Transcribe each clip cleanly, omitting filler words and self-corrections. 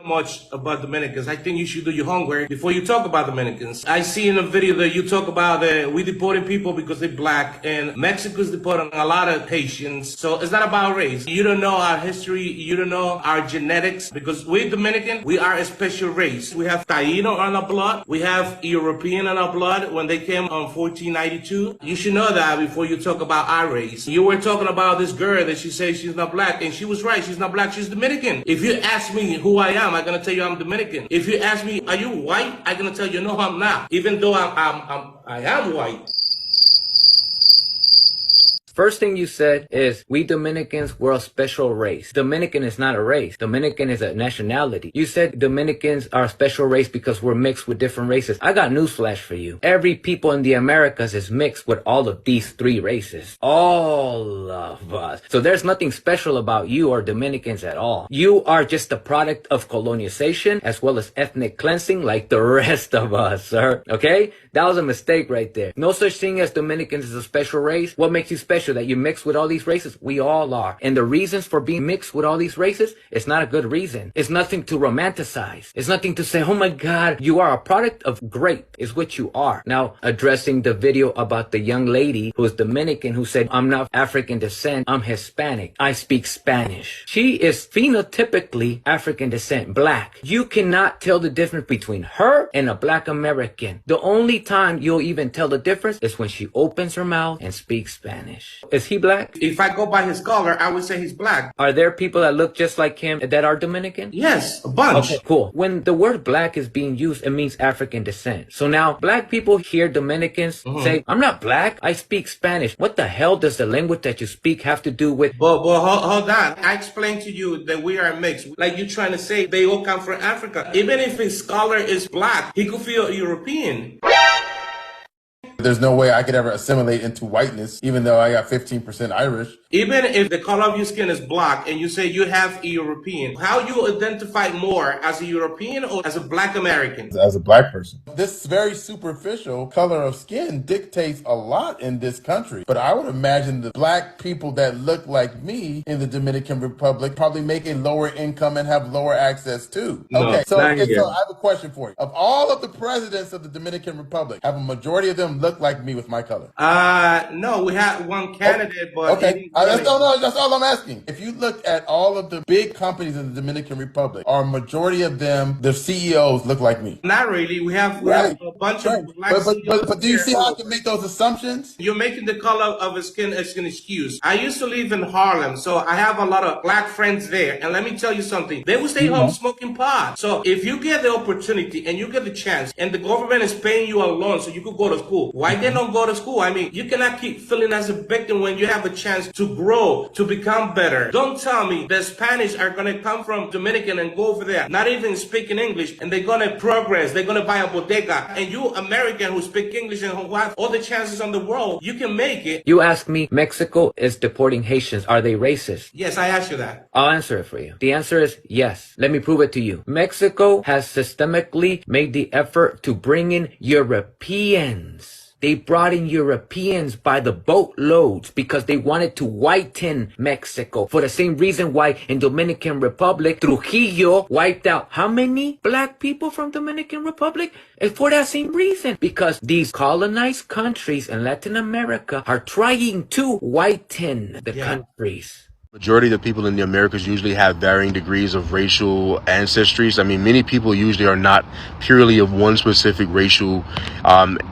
much about Dominicans. I think you should do your homework before you talk about Dominicans. I see in a video that you talk about that we deporting people because they're black, and Mexico's deporting a lot of Haitians. So it's not about race. You don't know our history. You don't know our genetics, because we Dominican, we are a special race. We have Taino on our blood. We have European on our blood when they came on 1492. You should know that before you talk about our race. You were talking about this girl that she says she's not black, and she was right. She's not black. She's Dominican. If you ask me who I am gonna tell you I'm Dominican. If you ask me, are you white? I'm gonna tell you, no, I'm not. Even though I am white. First thing you said is, we Dominicans, we're a special race. Dominican is not a race. Dominican is a nationality. You said Dominicans are a special race because we're mixed with different races. I got newsflash for you. Every people in the Americas is mixed with all of these three races. All of us. So there's nothing special about you or Dominicans at all. You are just a product of colonization as well as ethnic cleansing like the rest of us, sir. Okay? That was a mistake right there. No such thing as Dominicans as a special race. What makes you special? That you mix with all these races? We all are. And the reasons for being mixed with all these races, it's not a good reason. It's nothing to romanticize. It's nothing to say, oh my God, you are a product of grape, is what you are. Now, addressing the video about the young lady who is Dominican who said, I'm not African descent, I'm Hispanic. I speak Spanish. She is phenotypically African descent, black. You cannot tell the difference between her and a black American. The only time you'll even tell the difference is when she opens her mouth and speaks Spanish. Is he black? If I go by his color, I would say he's black. Are there people that look just like him that are Dominican? Yes, a bunch. Okay, cool. When the word black is being used, it means African descent. So now black people hear Dominicans say, I'm not black, I speak Spanish. What the hell does the language that you speak have to do with? But hold on. I explained to you that we are mixed. Like you're trying to say they all come from Africa. Even if his color is black, he could feel European. There's no way I could ever assimilate into whiteness, even though I got 15% Irish. Even if the color of your skin is black and you say you have a European, how you identify more as a European or as a black American? As a black person. This very superficial color of skin dictates a lot in this country. But I would imagine the black people that look like me in the Dominican Republic probably make a lower income and have lower access too. Okay, so I have a question for you. Of all of the presidents of the Dominican Republic, have a majority of them look like me with my color? No, we had one candidate, but okay. That's all I'm asking. If you look at all of the big companies in the Dominican Republic, are a majority of them, the CEOs look like me? Not really. We have a bunch of black CEOs. But do you see how I can make those assumptions? You're making the color of his skin as an excuse. I used to live in Harlem, so I have a lot of black friends there. And let me tell you something. They will stay home smoking pot. So if you get the opportunity and you get the chance and the government is paying you a loan so you could go to school, why they don't go to school? I mean, you cannot keep feeling as a victim when you have a chance to grow, to become better. Don't tell me the Spanish are going to come from Dominican and go over there, not even speaking English, and they're going to progress. They're going to buy a bodega. And you, American, who speak English and who have all the chances on the world, you can make it. You ask me, Mexico is deporting Haitians. Are they racist? Yes, I asked you that. I'll answer it for you. The answer is yes. Let me prove it to you. Mexico has systemically made the effort to bring in Europeans. They brought in Europeans by the boatloads because they wanted to whiten Mexico. For the same reason why in Dominican Republic, Trujillo wiped out how many black people from Dominican Republic? And for that same reason. Because these colonized countries in Latin America are trying to whiten the countries. Majority of the people in the Americas usually have varying degrees of racial ancestries. I mean, many people usually are not purely of one specific racial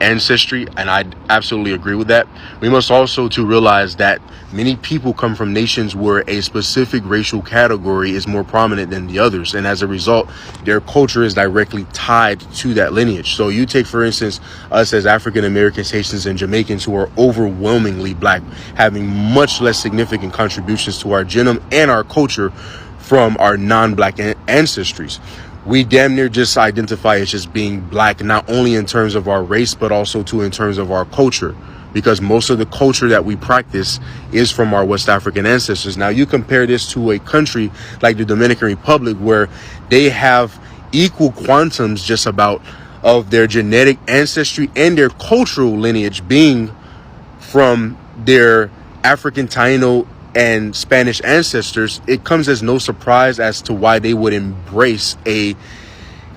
ancestry, and I absolutely agree with that. We must also to realize that many people come from nations where a specific racial category is more prominent than the others, and as a result, their culture is directly tied to that lineage. So you take, for instance, us as African Americans, Haitians, and Jamaicans, who are overwhelmingly black, having much less significant contributions to our genome and our culture from our non-black ancestries. We damn near just identify as just being black, not only in terms of our race, but also too in terms of our culture, because most of the culture that we practice is from our West African ancestors. Now, you compare this to a country like the Dominican Republic, where they have equal quantums just about of their genetic ancestry and their cultural lineage being from their African Taino and Spanish ancestors, it comes as no surprise as to why they would embrace a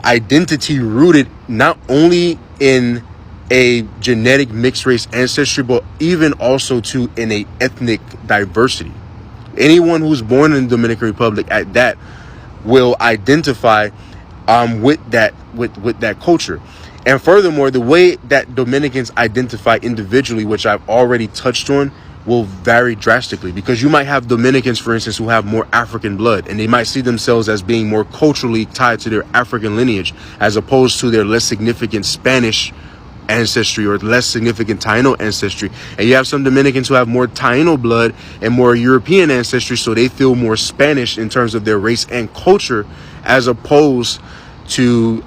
identity rooted not only in a genetic mixed race ancestry, but even also in a ethnic diversity. Anyone who's born in the Dominican Republic at that will identify with that culture. And furthermore, the way that Dominicans identify individually, which I've already touched on, will vary drastically, because you might have Dominicans, for instance, who have more African blood, and they might see themselves as being more culturally tied to their African lineage as opposed to their less significant Spanish ancestry or less significant Taino ancestry. And you have some Dominicans who have more Taino blood and more European ancestry, so they feel more Spanish in terms of their race and culture, as opposed to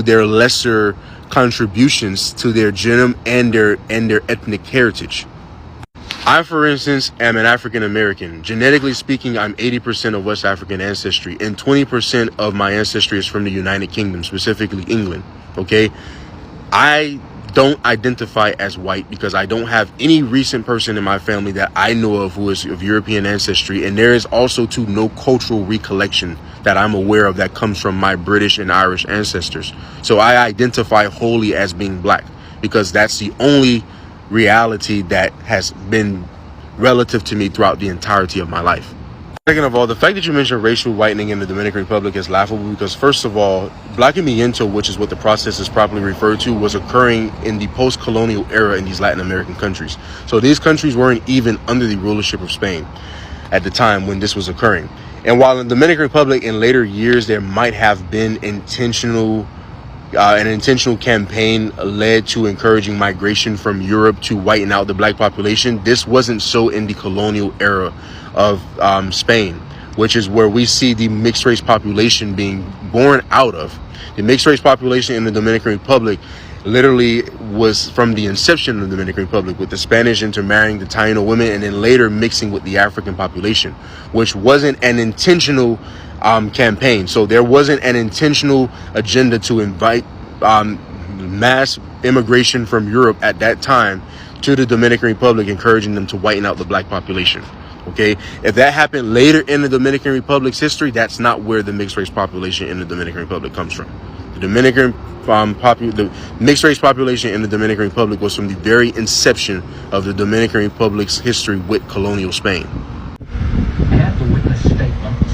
their lesser contributions to their genome and their ethnic heritage. I, for instance, am an African American. Genetically speaking, I'm 80% of West African ancestry, and 20% of my ancestry is from the United Kingdom, specifically England. Okay, I don't identify as white because I don't have any recent person in my family that I know of who is of European ancestry, and there is also no cultural recollection that I'm aware of that comes from my British and Irish ancestors. So I identify wholly as being black because that's the only reality that has been relative to me throughout the entirety of my life. Second of all, the fact that you mentioned racial whitening in the Dominican Republic is laughable because, first of all, blanqueamiento, which is what the process is properly referred to, was occurring in the post-colonial era in these Latin American countries. So these countries weren't even under the rulership of Spain at the time when this was occurring. And while in the Dominican Republic in later years there might have been an intentional campaign led to encouraging migration from Europe to whiten out the black population, this wasn't so in the colonial era of Spain, which is where we see the mixed race population being born out of. The mixed race population in the Dominican Republic literally was from the inception of the Dominican Republic, with the Spanish intermarrying the Taino women and then later mixing with the African population, which wasn't an intentional campaign. So there wasn't an intentional agenda to invite mass immigration from Europe at that time to the Dominican Republic, encouraging them to whiten out the black population. Okay, if that happened later in the Dominican Republic's history, that's not where the mixed race population in the Dominican Republic comes from. The the mixed race population in the Dominican Republic was from the very inception of the Dominican Republic's history with colonial Spain. At the witness statements,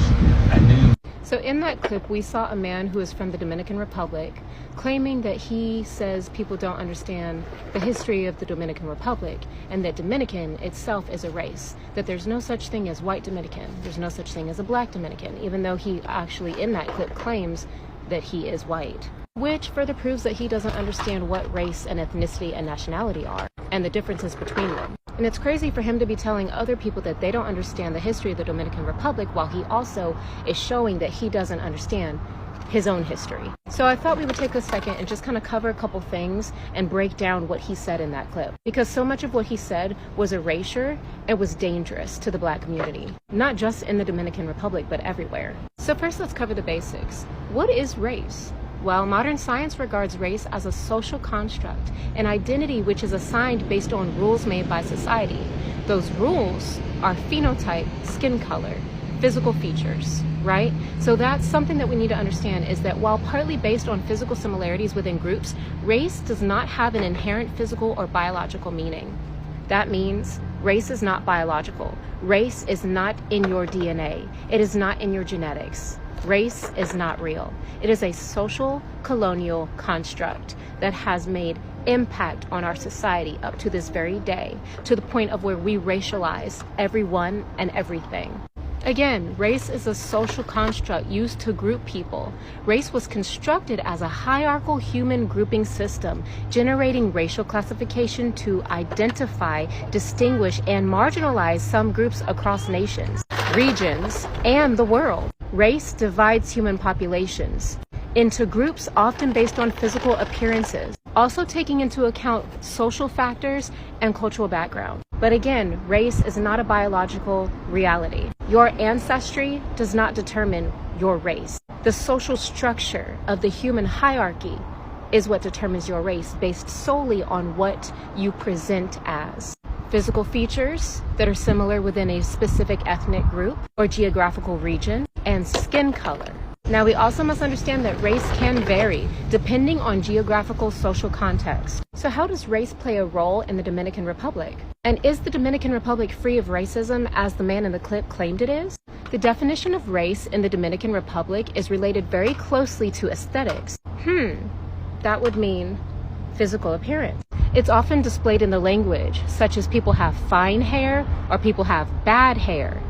I knew. So in that clip, we saw a man who is from the Dominican Republic claiming that he says people don't understand the history of the Dominican Republic and that Dominican itself is a race, that there's no such thing as white Dominican, there's no such thing as a black Dominican, even though he actually in that clip claims that he is white, which further proves that he doesn't understand what race and ethnicity and nationality are and the differences between them. And it's crazy for him to be telling other people that they don't understand the history of the Dominican Republic while he also is showing that he doesn't understand his own history. So I thought we would take a second and just kind of cover a couple things and break down what he said in that clip, because so much of what he said was erasure and was dangerous to the black community, not just in the Dominican Republic, but everywhere. So first, let's cover the basics. What is race? Well, modern science regards race as a social construct, an identity which is assigned based on rules made by society. Those rules are phenotype, skin color, physical features, right? So that's something that we need to understand, is that while partly based on physical similarities within groups, race does not have an inherent physical or biological meaning. That means race is not biological. Race is not in your DNA. It is not in your genetics. Race is not real. It is a social colonial construct that has made impact on our society up to this very day, to the point of where we racialize everyone and everything. Again, race is a social construct used to group people. Race was constructed as a hierarchical human grouping system, generating racial classification to identify, distinguish, and marginalize some groups across nations, regions, and the world. Race divides human populations into groups often based on physical appearances, also taking into account social factors and cultural background. But again, race is not a biological reality. Your ancestry does not determine your race. The social structure of the human hierarchy is what determines your race, based solely on what you present as. physical features that are similar within a specific ethnic group or geographical region, and skin color. Now, we also must understand that race can vary depending on geographical social context. So how does race play a role in the Dominican Republic? And is the Dominican Republic free of racism as the man in the clip claimed it is? The definition of race in the Dominican Republic is related very closely to aesthetics. That would mean physical appearance. It's often displayed in the language, such as people have fine hair or people have bad hair,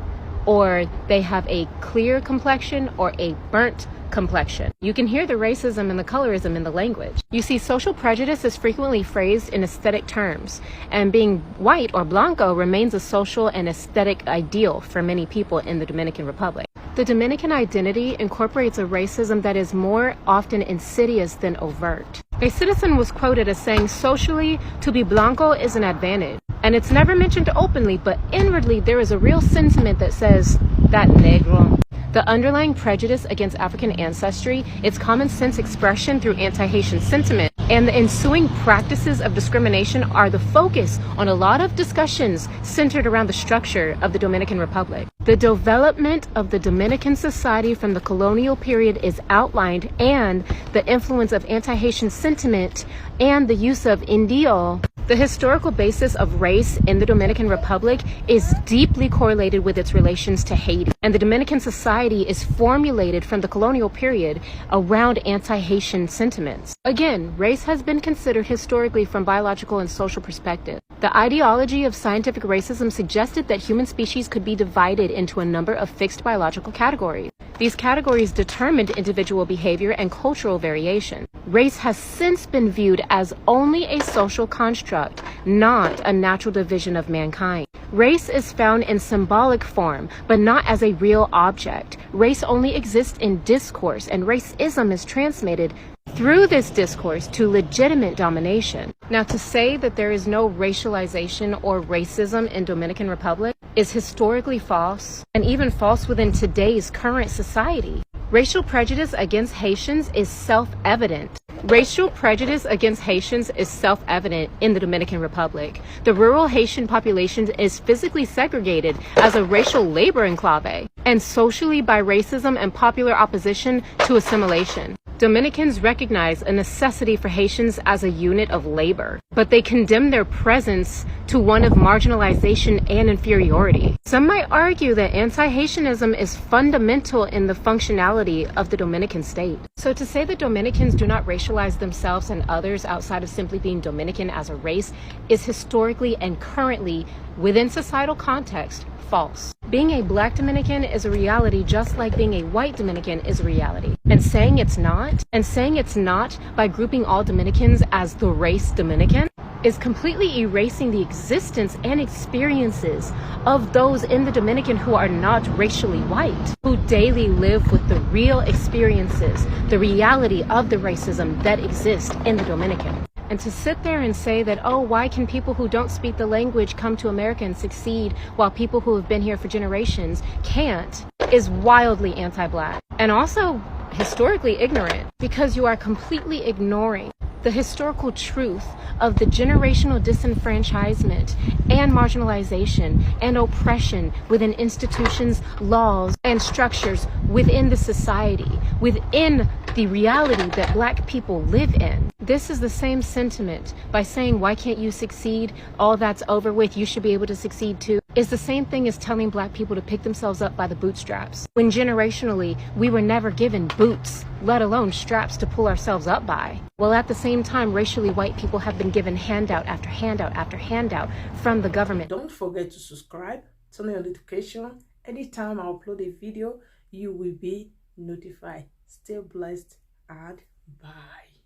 or they have a clear complexion or a burnt complexion. You can hear the racism and the colorism in the language. You see, social prejudice is frequently phrased in aesthetic terms, and being white or blanco remains a social and aesthetic ideal for many people in the Dominican Republic. The Dominican identity incorporates a racism that is more often insidious than overt. A citizen was quoted as saying, socially, to be blanco is an advantage. And it's never mentioned openly, but inwardly there is a real sentiment that says, that negro. The underlying prejudice against African ancestry, its common sense expression through anti-Haitian sentiment, and the ensuing practices of discrimination are the focus on a lot of discussions centered around the structure of the Dominican Republic. The development of the Dominican society from the colonial period is outlined, and the influence of anti-Haitian sentiment and the use of Indio. The historical basis of race in the Dominican Republic is deeply correlated with its relations to Haiti, and the Dominican society is formulated from the colonial period around anti-Haitian sentiments. Again, race has been considered historically from biological and social perspective. The ideology of scientific racism suggested that human species could be divided into a number of fixed biological categories. These categories determined individual behavior and cultural variation. Race has since been viewed as only a social construct, not a natural division of mankind. Race is found in symbolic form, but not as a real object. Race only exists in discourse, and racism is transmitted through this discourse to legitimate domination. Now, to say that there is no racialization or racism in Dominican Republic is historically false, and even false within today's current society. Racial prejudice against Haitians is self-evident. Racial prejudice against Haitians is self-evident in the Dominican Republic. The rural Haitian population is physically segregated as a racial labor enclave, and socially by racism and popular opposition to assimilation. Dominicans recognize a necessity for Haitians as a unit of labor, but they condemn their presence to one of marginalization and inferiority. Some might argue that anti-Haitianism is fundamental in the functionality of the Dominican state. So to say that Dominicans do not racialize themselves and others outside of simply being Dominican as a race is historically and currently, within societal context, false. Being a black Dominican is a reality just like being a white Dominican is a reality. And saying it's not by grouping all Dominicans as the race Dominican, is completely erasing the existence and experiences of those in the Dominican who are not racially white, who daily live with the real experiences, the reality of the racism that exists in the Dominican. And to sit there and say that, oh, why can people who don't speak the language come to America and succeed while people who have been here for generations can't, is wildly anti-black and also historically ignorant, because you are completely ignoring the historical truth of the generational disenfranchisement and marginalization and oppression within institutions, laws, and structures within the society, within the reality that black people live in. This is the same sentiment by saying, why can't you succeed? All that's over with, you should be able to succeed too. Is the same thing as telling black people to pick themselves up by the bootstraps, when generationally we were never given boots, let alone straps to pull ourselves up by. Well, at the same time, racially white people have been given handout after handout after handout from the government. Don't forget to subscribe, turn on your notification. Anytime I upload a video, you will be notified. Stay blessed and bye.